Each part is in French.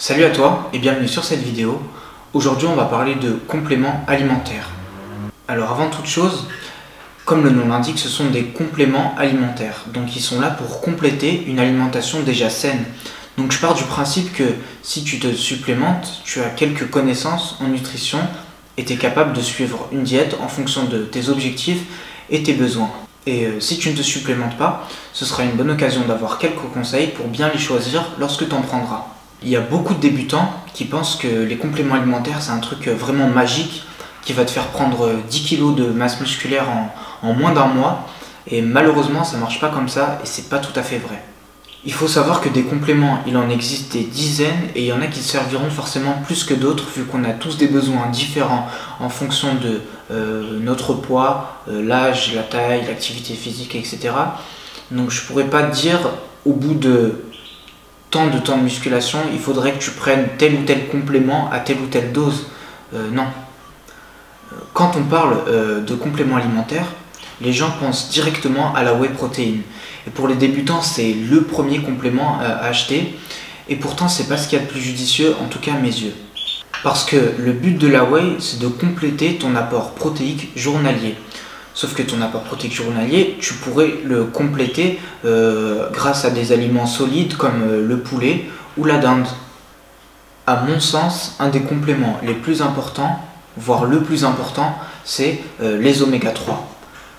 Salut à toi et bienvenue sur cette vidéo. Aujourd'hui on va parler de compléments alimentaires. Alors avant toute chose, comme le nom l'indique, ce sont des compléments alimentaires. Donc ils sont là pour compléter une alimentation déjà saine. Donc je pars du principe que si tu te supplémentes, tu as quelques connaissances en nutrition et tu es capable de suivre une diète en fonction de tes objectifs et tes besoins. Et si tu ne te supplémentes pas, ce sera une bonne occasion d'avoir quelques conseils pour bien les choisir lorsque tu en prendras. Il y a beaucoup de débutants qui pensent que les compléments alimentaires c'est un truc vraiment magique qui va te faire prendre 10 kg de masse musculaire en moins d'un mois, et malheureusement ça marche pas comme ça et c'est pas tout à fait vrai. Il faut savoir que des compléments, il en existe des dizaines et il y en a qui serviront forcément plus que d'autres vu qu'on a tous des besoins différents en fonction de notre poids, l'âge, la taille, l'activité physique, etc. Donc je pourrais pas te dire au bout de temps de musculation, il faudrait que tu prennes tel ou tel complément à telle ou telle dose. Non. Quand on parle de compléments alimentaires, les gens pensent directement à la whey protéine. Et pour les débutants, c'est le premier complément à acheter. Et pourtant, c'est pas ce qu'il y a de plus judicieux, en tout cas à mes yeux. Parce que le but de la whey, c'est de compléter ton apport protéique journalier. Sauf que ton apport protéique journalier, tu pourrais le compléter grâce à des aliments solides comme le poulet ou la dinde. À mon sens, un des compléments les plus importants, voire le plus important, c'est les oméga 3.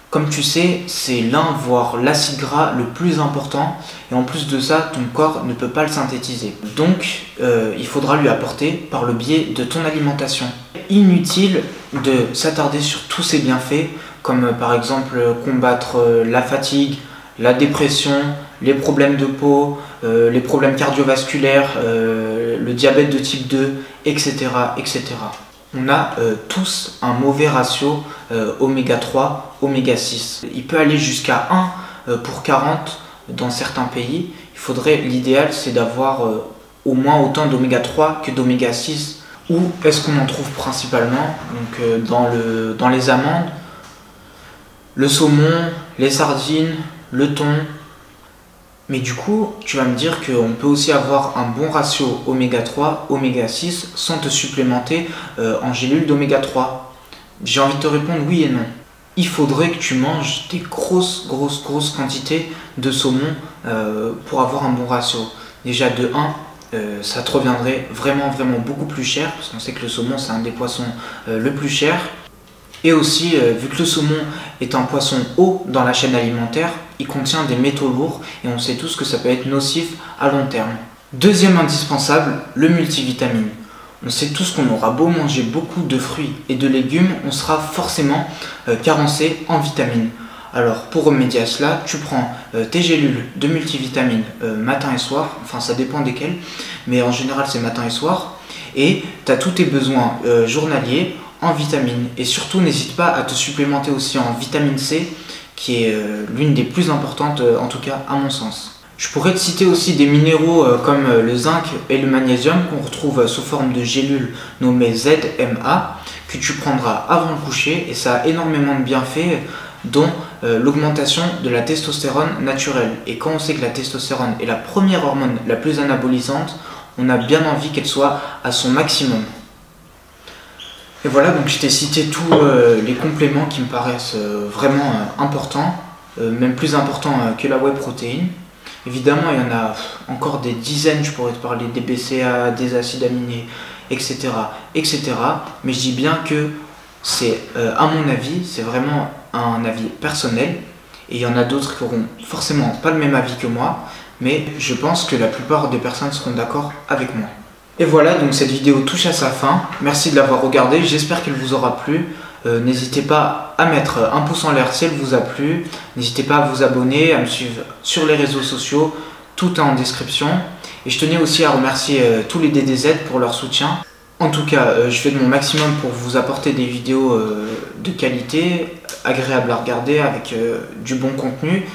Comme tu sais, c'est l'un, voire l'acide gras le plus important, et en plus de ça, ton corps ne peut pas le synthétiser. Donc, il faudra lui apporter par le biais de ton alimentation. Inutile de s'attarder sur tous ces bienfaits, comme par exemple combattre la fatigue, la dépression, les problèmes de peau, les problèmes cardiovasculaires, le diabète de type 2, etc. etc. On a tous un mauvais ratio oméga 3, oméga 6. Il peut aller jusqu'à 1 pour 40 dans certains pays. L'idéal c'est d'avoir au moins autant d'oméga 3 que d'oméga 6. Où est-ce qu'on en trouve principalement? Donc dans les amandes, le saumon, les sardines, le thon. Mais du coup, tu vas me dire qu'on peut aussi avoir un bon ratio oméga 3, oméga 6 sans te supplémenter en gélules d'oméga 3. J'ai envie de te répondre oui et non. Il faudrait que tu manges des grosses quantités de saumon pour avoir un bon ratio. Déjà de 1, ça te reviendrait vraiment beaucoup plus cher, parce qu'on sait que le saumon c'est un des poissons le plus cher. Et aussi, vu que le saumon est un poisson haut dans la chaîne alimentaire, il contient des métaux lourds et on sait tous que ça peut être nocif à long terme. Deuxième indispensable, le multivitamine. On sait tous qu'on aura beau manger beaucoup de fruits et de légumes, on sera forcément carencé en vitamines. Alors pour remédier à cela, tu prends tes gélules de multivitamines matin et soir, enfin ça dépend desquelles, mais en général c'est matin et soir, et tu as tous tes besoins journaliers en vitamines. Et surtout n'hésite pas à te supplémenter aussi en vitamine C, qui est l'une des plus importantes en tout cas à mon sens. Je pourrais te citer aussi des minéraux comme le zinc et le magnésium qu'on retrouve sous forme de gélules nommées ZMA, que tu prendras avant le coucher, et ça a énormément de bienfaits dont l'augmentation de la testostérone naturelle. Et quand on sait que la testostérone est la première hormone la plus anabolisante, on a bien envie qu'elle soit à son maximum. Et voilà, donc je t'ai cité tous les compléments qui me paraissent vraiment importants, même plus importants que la whey protéine. Évidemment, il y en a encore des dizaines, je pourrais te parler des BCA, des acides aminés, etc. etc. Mais je dis bien que c'est, à mon avis, c'est vraiment un avis personnel. Et il y en a d'autres qui n'auront forcément pas le même avis que moi, mais je pense que la plupart des personnes seront d'accord avec moi. Et voilà, donc cette vidéo touche à sa fin. Merci de l'avoir regardée, j'espère qu'elle vous aura plu. N'hésitez pas à mettre un pouce en l'air si elle vous a plu. N'hésitez pas à vous abonner, à me suivre sur les réseaux sociaux. Tout est en description. Et je tenais aussi à remercier tous les DDZ pour leur soutien. En tout cas, je fais de mon maximum pour vous apporter des vidéos de qualité, agréables à regarder, avec du bon contenu.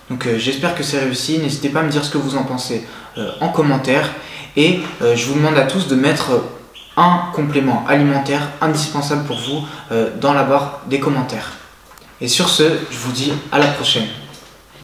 Donc j'espère que c'est réussi. N'hésitez pas à me dire ce que vous en pensez en commentaire. Et je vous demande à tous de mettre un complément alimentaire indispensable pour vous dans la barre des commentaires. Et sur ce, je vous dis à la prochaine.